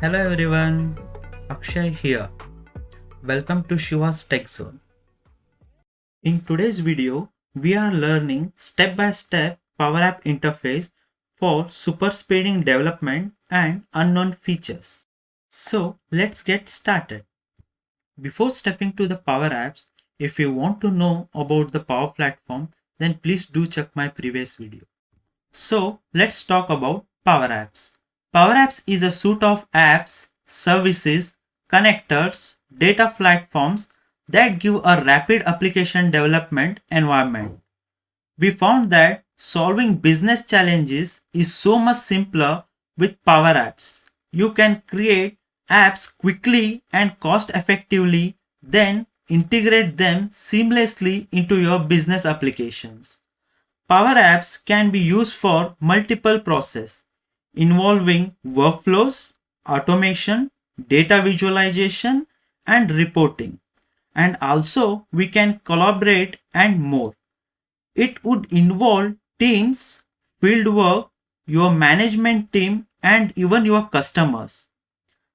Hello everyone, Akshay here. Welcome to Shivas Techzone. In today's video, we are learning step-by-step PowerApp interface for super speeding development and unknown features. So let's get started. Before stepping to the Power Apps, if you want to know about the Power Platform, then please do check my previous video. So let's talk about Power Apps. Power Apps is a suite of apps, services, connectors, data platforms that give a rapid application development environment. We found that solving business challenges is so much simpler with Power Apps. You can create apps quickly and cost effectively, then integrate them seamlessly into your business applications. Power Apps can be used for multiple processes involving workflows, automation, data visualization, and reporting. And also, we can collaborate and more. It would involve teams, field work, your management team, and even your customers.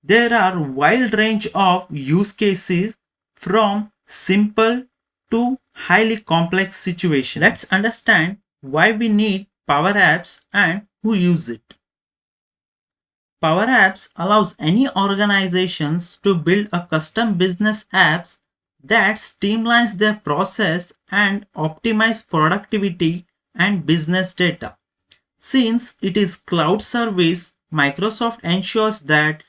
There are a wide range of use cases from simple to highly complex situations. Let's understand why we need Power Apps and who use it. Power Apps allows any organizations to build a custom business apps that streamlines their process and optimize productivity and business data. Since it is cloud service, Microsoft ensures that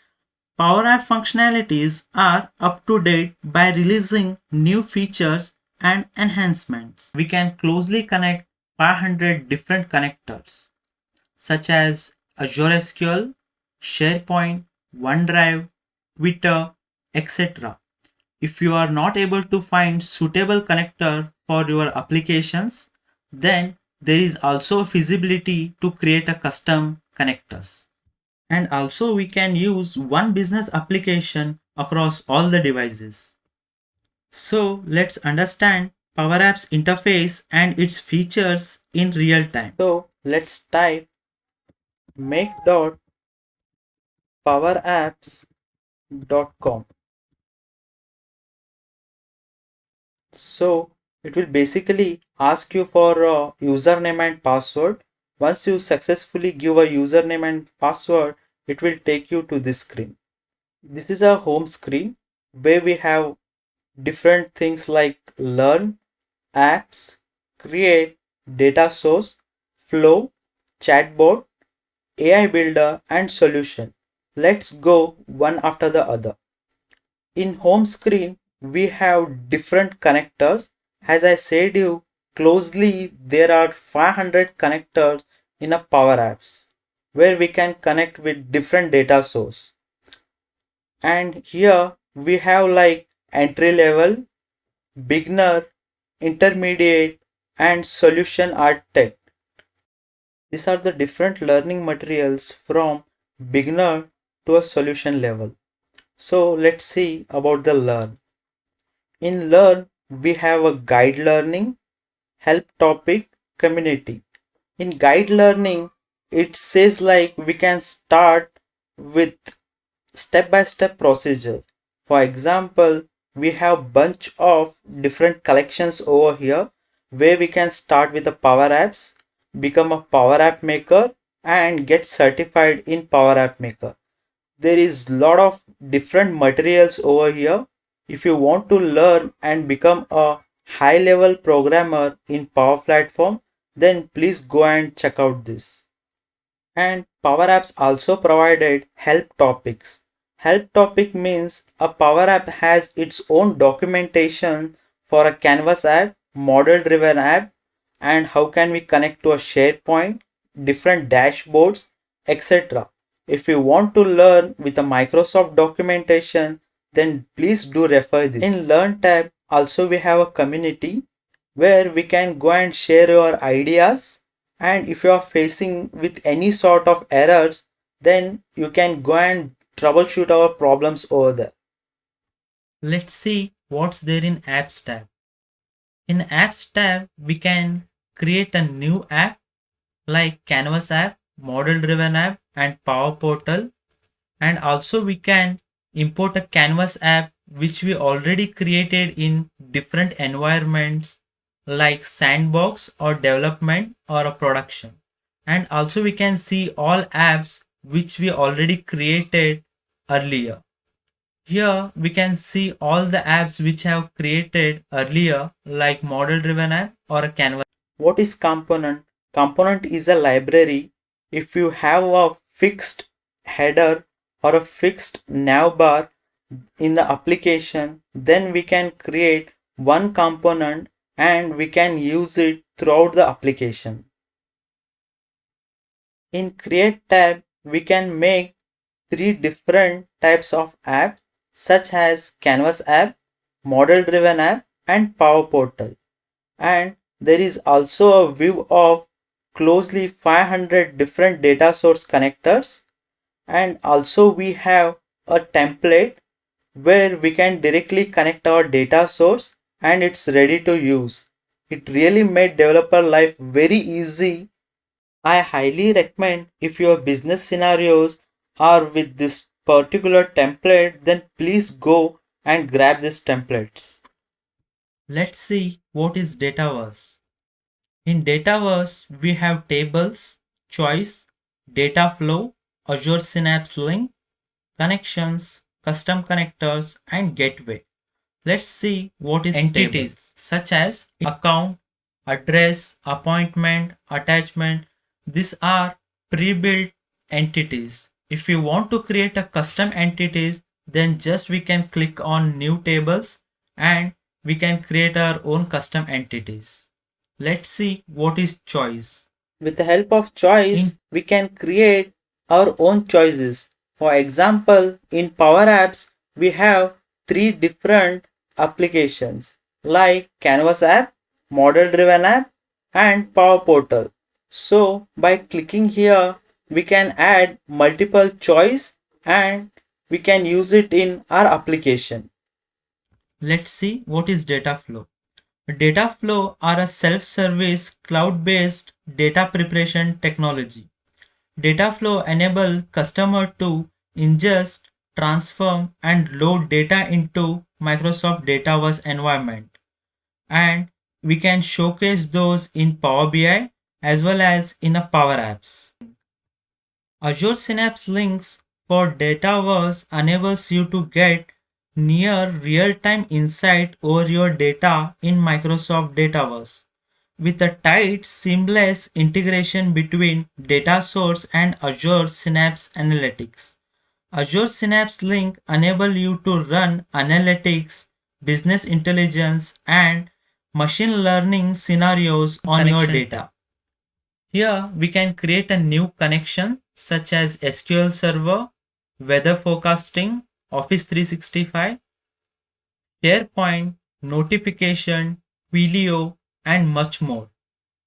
Power App functionalities are up to date by releasing new features and enhancements. We can closely connect 500 different connectors such as Azure SQL, SharePoint, OneDrive, Twitter, etc. If you are not able to find suitable connector for your applications, then there is also a feasibility to create a custom connectors. And also we can use one business application across all the devices. So let's understand Power Apps interface and its features in real time. So let's type make.powerapps.com. So it will basically ask you for a username and password. Once you successfully give a username and password, it will take you to this screen. This is a home screen where we have different things like learn, apps, create, data source, flow, chatbot, AI builder, and solution. Let's go one after the other. In home screen, we have different connectors. As I said you closely, there are 500 connectors in a Power Apps where we can connect with different data source. And here we have like entry level, beginner, intermediate, and solution architect. These are the different learning materials from beginner to a solution level. So let's see about the learn. In learn, we have a guide learning, help topic, community. In guide learning, it says like we can start with step-by-step procedures. For example, we have bunch of different collections over here where we can start with the Power Apps, become a Power App Maker, and get certified in Power App Maker. There is lot of different materials over here. If you want to learn and become a high level programmer in Power Platform, then please go and check out this. And Power Apps also provided help topics. Help topic means a Power App has its own documentation for a Canvas app, model driven app, and how can we connect to a SharePoint, different dashboards, etc. If you want to learn with a Microsoft documentation, then please do refer this. In Learn tab, also we have a community where we can go and share your ideas, and if you are facing with any sort of errors, then you can go and troubleshoot our problems over there. Let's see what's there in Apps tab. In Apps tab, we can create a new app like Canvas app, model driven app, and Power Portal. And also we can import a canvas app which we already created in different environments like sandbox or development or a production. And also we can see all apps which we already created earlier. Here we can see all the apps which have created earlier like model driven app or a canvas. What is component? Component is a library. If you have a fixed header or a fixed navbar in the application, then we can create one component and we can use it throughout the application. In create tab, we can make three different types of apps such as canvas app, model driven app and power portal. And there is also a view of closely 500 different data source connectors, and also we have a template where we can directly connect our data source and it's ready to use. It really made developer life very easy. I highly recommend if your business scenarios are with this particular template, then please go and grab these templates. Let's see what is Dataverse. In Dataverse, we have tables, choice, data flow, Azure Synapse link, connections, custom connectors, and gateway. Let's see what is entities tables, such as account, address, appointment, attachment. These are pre-built entities. If you want to create a custom entities, then just we can click on new tables and we can create our own custom entities. Let's see what is choice. With the help of choice, we can create our own choices. For example, in PowerApps, we have three different applications like Canvas app, model driven app and Power Portal. So by clicking here, we can add multiple choice and we can use it in our application. Let's see what is data flow. Data flow are a self-service cloud-based data preparation technology. Data flow enable customer to ingest, transform and load data into Microsoft Dataverse environment. And we can showcase those in Power BI as well as in a Power Apps. Azure Synapse links for Dataverse enables you to get near real-time insight over your data in Microsoft Dataverse with a tight, seamless integration between data source and Azure Synapse Analytics. Azure Synapse Link enable you to run analytics, business intelligence, and machine learning scenarios on your data. Here we can create a new connection such as SQL Server, weather forecasting, Office 365, SharePoint, notification, Twilio, and much more.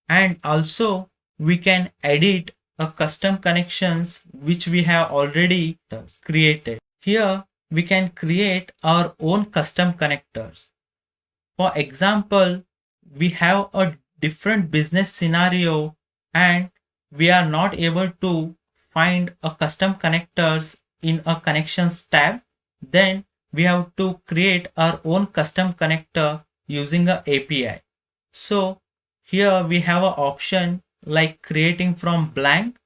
And also we can edit a custom connections which we have already created. Here we can create our own custom connectors. For example, we have a different business scenario and we are not able to find a custom connectors in a connections tab. Then we have to create our own custom connector using a API. So here we have an option like creating from blank.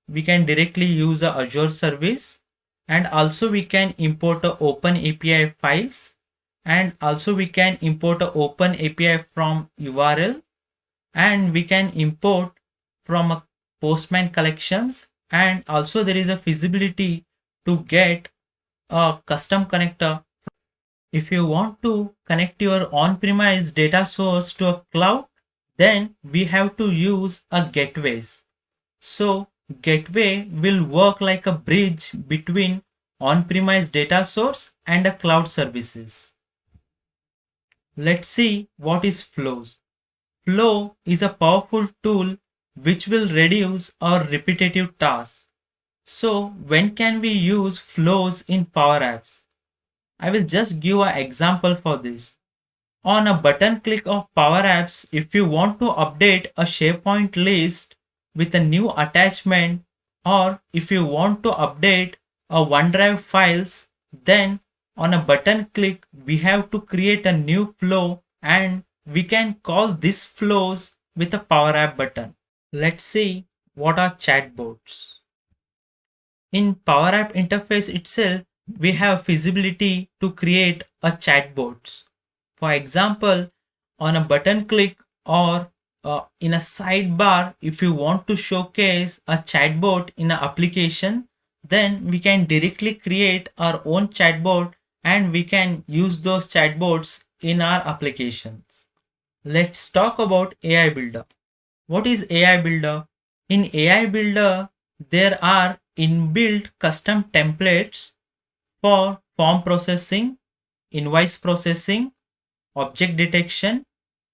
We can directly use a Azure service and also we can import a open API files and also we can import a open API from URL and we can import from a Postman collections and also there is a feasibility to get a custom connector. If you want to connect your on-premise data source to a cloud, then we have to use a gateways. So gateway will work like a bridge between on-premise data source and a cloud services. Let's see what is flows. Flow is a powerful tool which will reduce our repetitive tasks. So when can we use flows in Power Apps? I will just give an example for this. On a button click of Power Apps, if you want to update a SharePoint list with a new attachment or if you want to update OneDrive files, then on a button click we have to create a new flow and we can call this flows with a Power App button. Let's see what are chatbots. In Power App Interface itself, we have feasibility to create a chatbots. For example, on a button click or in a sidebar, if you want to showcase a chatbot in an application, then we can directly create our own chatbot and we can use those chatbots in our applications. Let's talk about AI Builder. What is AI Builder? In AI Builder, there are inbuilt custom templates for form processing, invoice processing, object detection,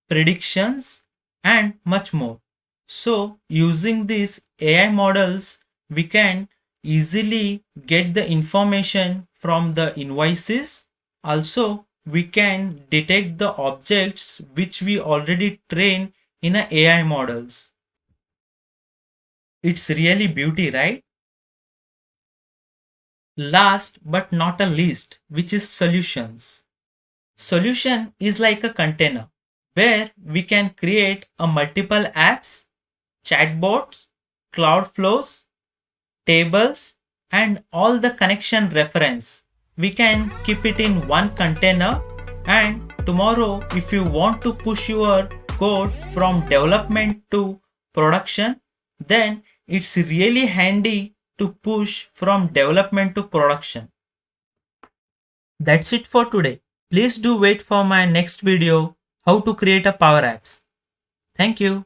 predictions, and much more. So, using these AI models, we can easily get the information from the invoices. Also, we can detect the objects which we already train in a AI models. It's really beauty, right? Last but not a least, which is solutions. Solution is like a container where we can create a multiple apps, chatbots, cloud flows, tables, and all the connection reference. We can keep it in one container, and tomorrow if you want to push your code from development to production, then it's really handy to push from development to production. That's it for today. Please do wait for my next video, how to create a Power Apps. Thank you.